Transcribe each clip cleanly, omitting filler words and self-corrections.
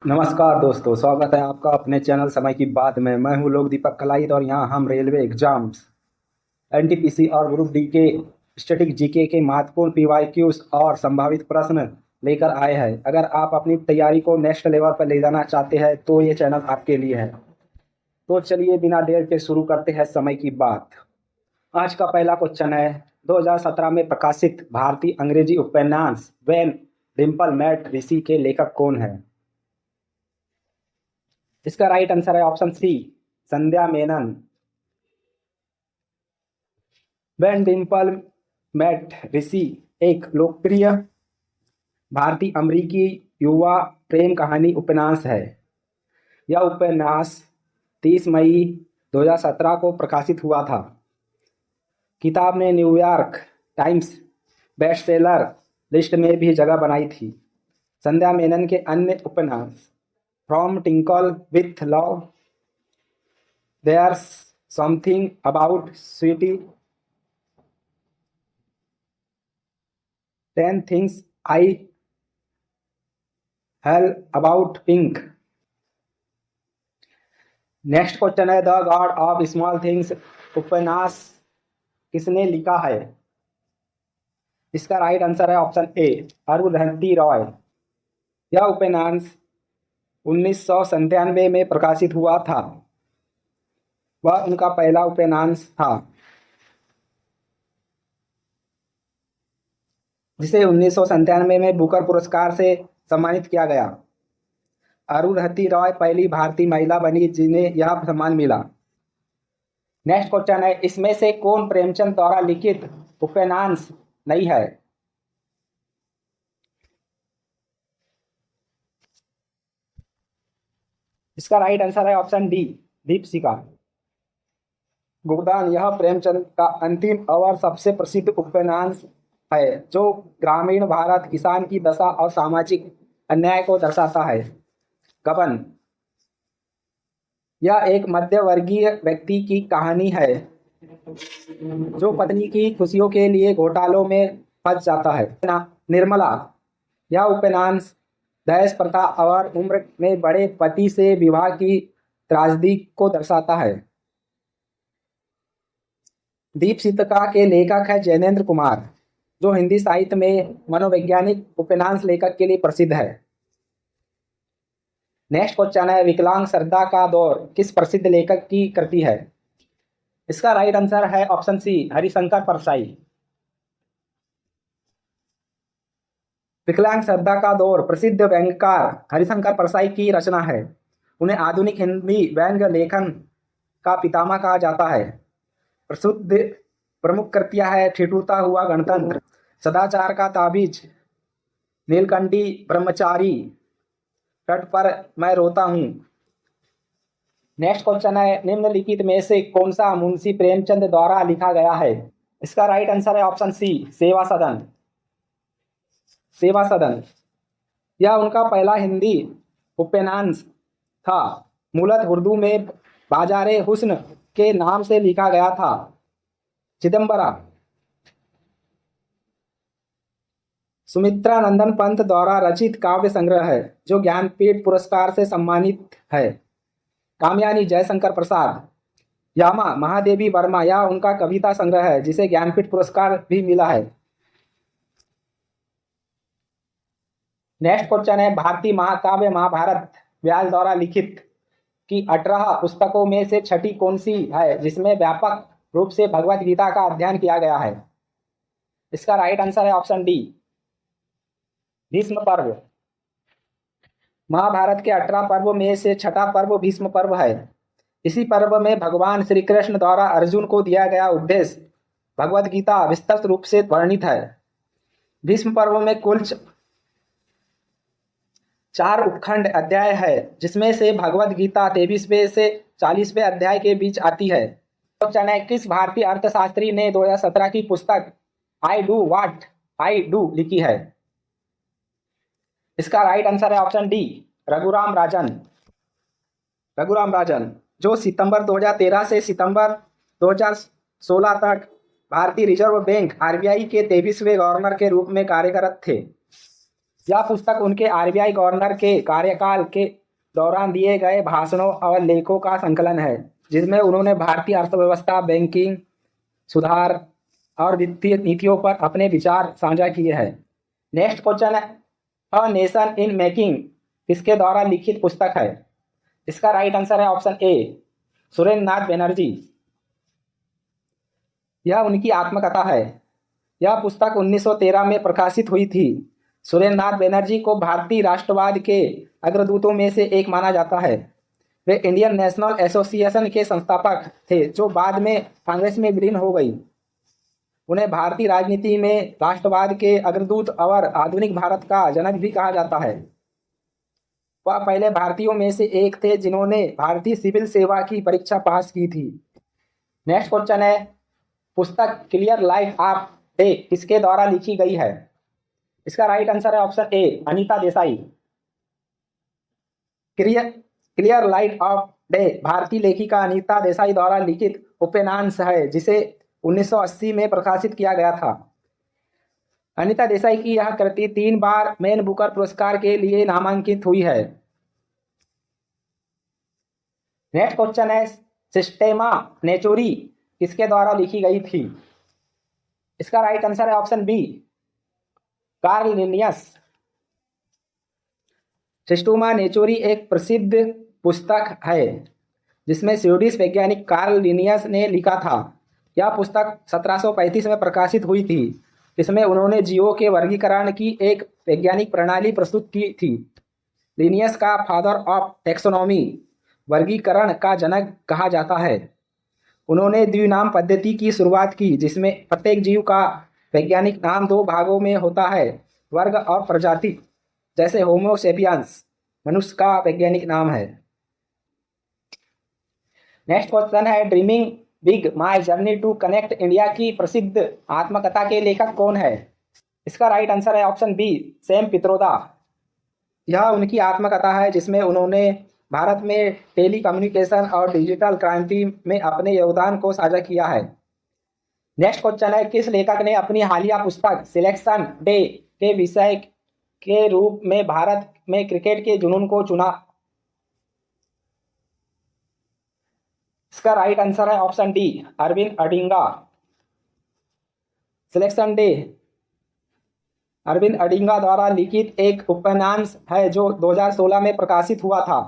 नमस्कार दोस्तों, स्वागत है आपका अपने चैनल समय की बात में। मैं हूं लोक दीपक कलाइत और यहां हम रेलवे एग्जाम्स, एनटीपीसी और ग्रुप डी के स्टैटिक जीके के महत्वपूर्ण पीवाईक्यूज और संभावित प्रश्न लेकर आए हैं। अगर आप अपनी तैयारी को नेक्स्ट लेवल पर ले जाना चाहते हैं तो ये चैनल आपके लिए है। तो चलिए बिना देर के शुरू करते हैं समय की बात। आज का पहला क्वेश्चन है, 2017 में प्रकाशित भारतीय अंग्रेजी उपन्यास व्हेन डिम्पल मेट ऋषि के लेखक कौन है? इसका राइट आंसर है option C, Sandhya Menon. When Dimple met Rishi एक लोकप्रिय भारतीय अमेरिकी युवा प्रेम कहानी उपन्यास है। यह उपन्यास 30 मई 2017 को प्रकाशित हुआ था। किताब ने न्यूयॉर्क टाइम्स बेस्टसेलर लिस्ट में भी जगह बनाई थी। संध्या मेनन के अन्य उपन्यास from Twinkle with love, there's something about Sweety, 10 things I hate about Pink. Next question है, the God of small things उपन्यास किसने लिखा है? इसका राइट आंसर है ऑप्शन ए, अरुंधति रॉय। यह उपन्यास 1997 में प्रकाशित हुआ था। वह उनका पहला उपन्यास था जिसे 1997 में बुकर पुरस्कार से सम्मानित किया गया। अरुंधति रॉय पहली भारतीय महिला बनी जिन्हें यह सम्मान मिला। नेक्स्ट क्वेश्चन है, इसमें से कौन प्रेमचंद द्वारा लिखित उपन्यास नहीं है? इसका राइट आंसर है ऑप्शन डी, दीपशिखा। गोदान यह प्रेमचंद का अंतिम और सबसे प्रसिद्ध उपन्यास है जो ग्रामीण भारत, किसान की दशा और सामाजिक अन्याय को दर्शाता है। गबन यह एक मध्यवर्गीय व्यक्ति की कहानी है जो पत्नी की खुशियों के लिए घोटालों में फंस जाता है। निर्मला यह उपन्यास दहेज प्रथा और उम्र में बड़े पति से विवाह की त्रासदी को दर्शाता है। दीपशिखा के लेखक है जैनेंद्र कुमार, जो हिंदी साहित्य में मनोवैज्ञानिक उपन्यास लेखक के लिए प्रसिद्ध है। नेक्स्ट क्वेश्चन है, विकलांग श्रद्धा का दौर किस प्रसिद्ध लेखक की कृति है? इसका राइट आंसर है ऑप्शन सी, हरिशंकर परसाई। विकलांग श्रद्धा का दौर प्रसिद्ध व्यंग्यकार हरिशंकर परसाई की रचना है। उन्हें आधुनिक हिंदी व्यंग्य लेखन का पितामह कहा जाता है। प्रसिद्ध प्रमुख कृतियां है ठिठुरता हुआ गणतंत्र, सदाचार का ताबीज, नीलकंठी ब्रह्मचारी, तट पर मैं रोता हूं। नेक्स्ट क्वेश्चन है, निम्नलिखित में से कौन सा मुंशी प्रेमचंद द्वारा लिखा गया है? इसका राइट आंसर है ऑप्शन सी, सेवा सदन। सेवा सदन यह उनका पहला हिंदी उपन्यास था। मूलतः उर्दू में बाजारे हुस्न के नाम से लिखा गया था। चिदम्बरा सुमित्रा नंदन पंत द्वारा रचित काव्य संग्रह है जो ज्ञानपीठ पुरस्कार से सम्मानित है। कामयानी जयशंकर प्रसाद, यामा महादेवी वर्मा यह उनका कविता संग्रह है जिसे ज्ञानपीठ पुरस्कार भी मिला है। नेक्स्ट क्वेश्चन है, भारतीय महाकाव्य महाभारत व्यास द्वारा लिखित की 18 पुस्तकों में से छठी कौन सी है जिसमें व्यापक रूप से भगवत गीता का अध्ययन किया गया है? इसका राइट आंसर है ऑप्शन डी, भीष्म पर्व। महाभारत के 18 पर्वों में से छठा पर्व भीष्म पर्व है। इसी पर्व में भगवान श्री कृष्ण द्वारा अर्जुन को दिया गया उपदेश भगवत गीता विस्तृत रूप से वर्णित है। भीष्म पर्व में कुल 4 उपखंड अध्याय है जिसमें से भगवत गीता 23वें से 40वें अध्याय के बीच आती है। क्वेश्चन है, किस भारतीय अर्थशास्त्री ने 2017 की पुस्तक I do what I do लिखी है? इसका राइट आंसर है ऑप्शन डी, रघुराम राजन। रघुराम राजन जो सितंबर 2013 से सितंबर 2016 तक भारतीय रिजर्व बैंक आरबीआई के 23वें गवर्नर के रूप में कार्यरत थे। यह पुस्तक उनके आरबीआई गवर्नर के कार्यकाल के दौरान दिए गए भाषणों और लेखों का संकलन है, जिसमें उन्होंने भारतीय अर्थव्यवस्था, बैंकिंग सुधार और वित्तीय नीतियों पर अपने विचार साझा किए हैं। नेक्स्ट क्वेश्चन है, अ नेशन इन मेकिंग किसके द्वारा लिखित पुस्तक है? इसका राइट आंसर है ऑप्शन ए, सुरेंद्र नाथ बनर्जी। यह उनकी आत्मकथा है। यह पुस्तक 1913 में प्रकाशित हुई थी। सुरेंद्र नाथ बनर्जी को भारतीय राष्ट्रवाद के अग्रदूतों में से एक माना जाता है। वे इंडियन नेशनल एसोसिएशन के संस्थापक थे, जो बाद में कांग्रेस में विलीन हो गई। उन्हें भारतीय राजनीति में राष्ट्रवाद के अग्रदूत और आधुनिक भारत का जनक भी कहा जाता है। वह पहले भारतीयों में से एक थे जिन्होंने भारतीय सिविल सेवा की परीक्षा पास की थी। नेक्स्ट क्वेश्चन है, पुस्तक क्लियर लाइट ऑफ डे किसके द्वारा लिखी गई है? इसका राइट आंसर है option A, Anita Desai. Clear light of day भारतीय लेखिका अनीता देसाई द्वारा लिखित उपन्यास है, जिसे 1980 में प्रकाशित किया गया था। अनीता देसाई की यह कृति 3 बार मैन बुकर पुरस्कार के लिए नामांकित हुई है। नेक्स्ट क्वेश्चन है, सिस्टेमा नेचुरी किसके द्वारा लिखी गई थी? इसका राइट आंसर है ऑप्शन बी, कार्ल लिनियस। सिस्टेमा नेचुरी एक प्रसिद्ध पुस्तक है जिसमें स्वीडिश वैज्ञानिक कार्ल लिनियस ने लिखा था। यह पुस्तक 1735 में प्रकाशित हुई थी। इसमें उन्होंने जीवों के वर्गीकरण की एक वैज्ञानिक प्रणाली प्रस्तुत की थी। लिनियस का फादर ऑफ टैक्सोनॉमी, वर्गीकरण का जनक कहा जाता है। उन्होंने द्विनाम पद्धति की शुरुआत की, जिसमें प्रत्येक जीव का वैज्ञानिक नाम 2 भागों में होता है, वर्ग और प्रजाति। जैसे होमो सेपियंस मनुष्य का वैज्ञानिक नाम है। नेक्स्ट क्वेश्चन है, dreaming big my journey to connect India की प्रसिद्ध आत्मकथा के लेखक कौन है? इसका राइट आंसर है ऑप्शन बी, सैम पित्रोदा। यह उनकी आत्मकथा है जिसमें उन्होंने भारत में टेली कम्युनिकेशन और डिजिटल क्रांति में अपने योगदान को साझा किया है। नेक्स्ट क्वेश्चन है, किस लेखक ने अपनी हालिया पुस्तक सिलेक्शन डे के विषय के रूप में भारत में क्रिकेट के जुनून को चुना? इसका राइट आंसर है option D, Arvind Adiga. Selection day Arvind Adiga द्वारा लिखित एक उपन्यास है जो 2016 में प्रकाशित हुआ था।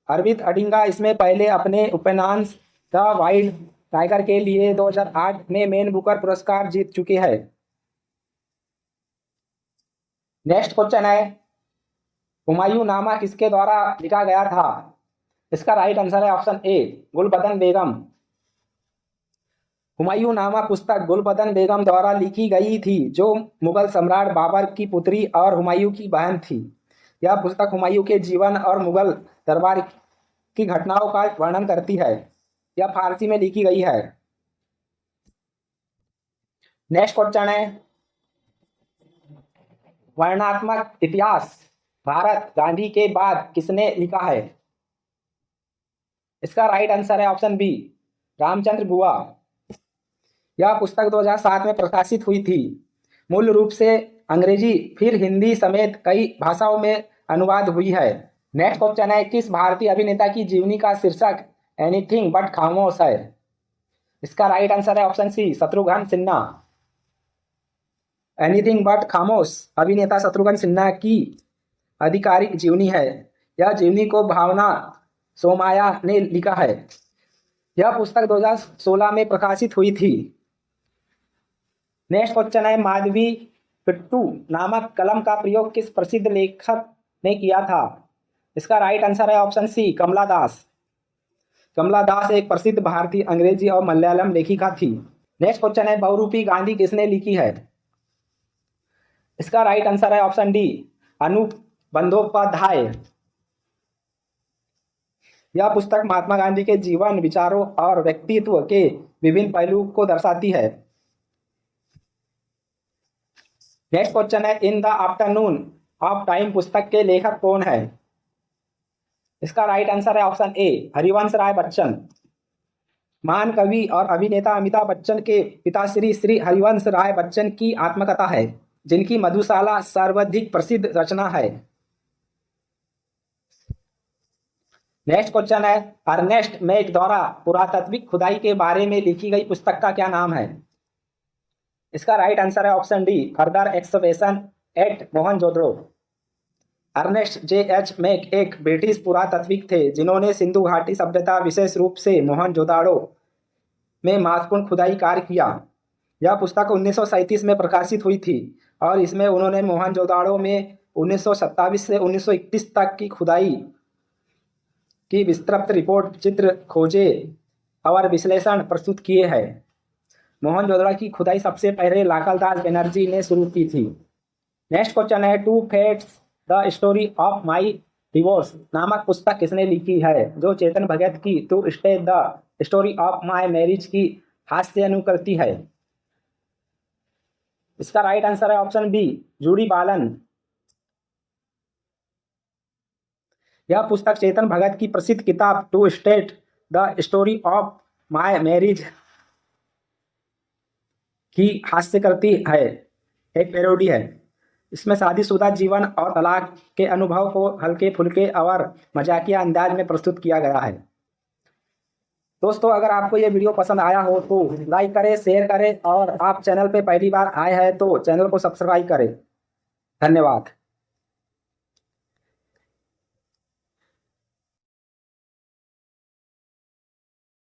अरविंद अडिंगा इसमें पहले अपने उपन्यास द वाइल्ड टाइगर के लिए 2008 में मैन बुकर पुरस्कार जीत चुके हैं। नेक्स्ट क्वेश्चन है, हुमायूं नामा किसके द्वारा लिखा गया था? इसका राइट आंसर है ऑप्शन ए, गुलबदन बेगम। हुमायूं नामा पुस्तक गुलबदन बेगम द्वारा लिखी गई थी, जो मुगल सम्राट बाबर की पुत्री और हुमायूं की बहन थी। यह पुस्तक हुमायूं के जीवन और मुगल दरबार की घटनाओं का वर्णन करती है। यह फारसी में लिखी गई है। नेक्स्ट क्वेश्चन है, वर्णनात्मक इतिहास भारत गांधी के बाद किसने लिखा है? इसका राइट आंसर है ऑप्शन बी, रामचंद्र गुहा। यह पुस्तक 2007 में प्रकाशित हुई थी। मूल रूप से अंग्रेजी फिर हिंदी समेत कई भाषाओं में अनुवाद हुई है। नेक्स्ट क्वेश्चन है, किस भारतीय अभिनेता की जीवनी का शीर्षक एनीथिंग बट खामोश है? इसका राइट आंसर है option C, Shatrughan Sinha. Anything but Khamosh अभिनेता शत्रुघ्न सिन्हा की आधिकारिक जीवनी है। यह जीवनी को भावना सोमाया ने लिखा है। यह पुस्तक 2016 में प्रकाशित हुई थी। नेक्स्ट क्वेश्चन है, माधवी पिट्टू नामक कलम का प्रयोग किस प्रसिद्ध लेखक ने किया था? इसका राइट आंसर है ऑप्शन सी, कमला दास। कमला दास एक प्रसिद्ध भारतीय अंग्रेजी और मलयालम लेखिका थी। नेक्स्ट क्वेश्चन है, बहुरूपी गांधी किसने लिखी है? इसका राइट आंसर है ऑप्शन डी, अनूप बंदोपाध्याय। यह पुस्तक महात्मा गांधी के जीवन, विचारों और व्यक्तित्व के विभिन्न पहलुओं को दर्शाती है। नेक्स्ट क्वेश्चन है, in the afternoon of time पुस्तक के लेखक कौन है? इसका राइट आंसर है ऑप्शन ए, हरिवंश राय बच्चन। महान कवि और अभिनेता अमिताभ बच्चन के पिता श्री हरिवंश राय बच्चन की आत्मकथा है। जिनकी मधुशाला सर्वाधिक प्रसिद्ध रचना है। नेक्स्ट क्वेश्चन है, अर्नेस्ट मैक द्वारा पुरातात्विक खुदाई के बारे में लिखी गई पुस्तक का क्या नाम है? इसका राइट आंसर है option D, further excavation at Mohenjodaro. Ernest J H Mac एक ब्रिटिश पुरातात्विक थे जिन्होंने सिंधु घाटी सभ्यता, विशेष रूप से मोहनजोदड़ो में महत्वपूर्ण खुदाई कार्य किया। यह पुस्तक 1937 में प्रकाशित हुई थी और इसमें उन्होंने मोहनजोदड़ो में 1927 से 1931 तक की खुदाई की विस्तृत रिपोर्ट, चित्र, खोजें और विश्लेषण प्रस्तुत किए हैं। मोहनजोदड़ो की खुदाई सबसे पहले लाखलदास बनर्जी ने शुरू की थी। नेक्स्ट क्वेश्चन है, two facts the story of my divorce नामक पुस्तक किसने लिखी है? जो चेतन भगत की two stay the story of my marriage की हास्य अनुकृति है। इसका राइट आंसर है ऑप्शन बी, जूडी बालन। यह पुस्तक चेतन भगत की प्रसिद्ध किताब two state the story of my marriage की हास्य करती है, एक पैरोडी है। इसमें शादीशुदा जीवन और तलाक के अनुभव को हल्के फुल्के और मजाकिया अंदाज में प्रस्तुत किया गया है। दोस्तों, अगर आपको ये वीडियो पसंद आया हो तो लाइक करें, शेयर करें और आप चैनल पे पहली बार आए हैं तो चैनल को सब्सक्राइब करें। धन्यवाद।